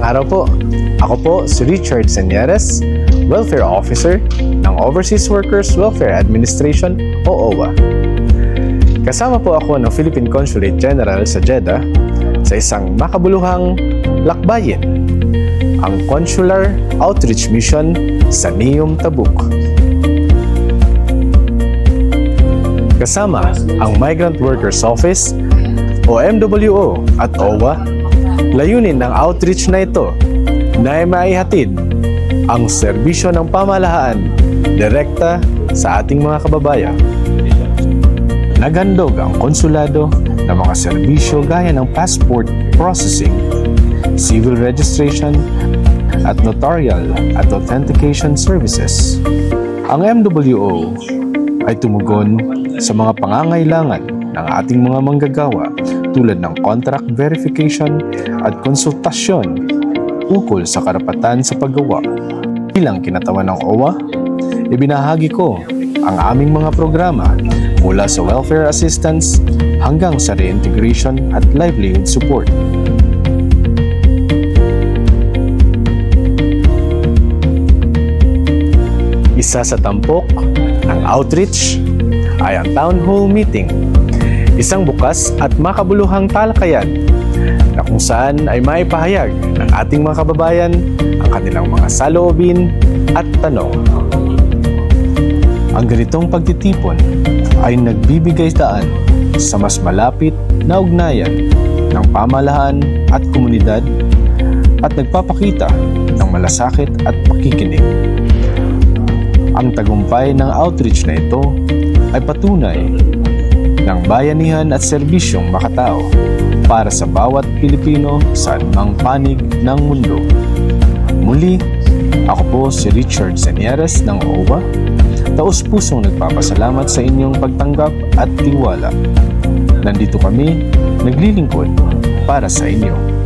araw po. Ako po si Richard Senyeres, Welfare Officer ng Overseas Workers Welfare Administration o OWA. Kasama po ako ng Philippine Consulate General sa Jeddah sa isang makabuluhang lakbayin, ang Consular Outreach Mission sa NEOM Tabuk. Kasama ang Migrant Workers Office o MWO at OWA, layunin ng outreach na ito na ay maihatid ang serbisyo ng pamahalaan direkta sa ating mga kababayan. Naghandog ang konsulado ng mga serbisyo gaya ng passport processing, civil registration, at notarial at authentication services. Ang MWO ay tumugon sa mga pangangailangan ng ating mga manggagawa tulad ng contract verification at konsultasyon ukol sa karapatan sa paggawa. Bilang kinatawan ng OWA, ibinahagi ko ang aming mga programa mula sa welfare assistance hanggang sa reintegration at livelihood support. Isa sa tampok ng outreach ay ang town hall meeting, isang bukas at makabuluhang talakayan na kung saan ay maipahayag ng ating mga kababayan ang kanilang mga saloobin at tanong. Ang ganitong pagtitipon ay nagbibigay daan sa mas malapit na ugnayan ng pamahalaan at komunidad at nagpapakita ng malasakit at pakikinig. Ang tagumpay ng outreach na ito ay patunay ng bayanihan at serbisyong makatao para sa bawat Pilipino sa anumang panig ng mundo. Muli, ako po si Richard Senyeres ng OWA, taos-pusong nagpapasalamat sa inyong pagtanggap at tiwala. Nandito kami, naglilingkod para sa inyo.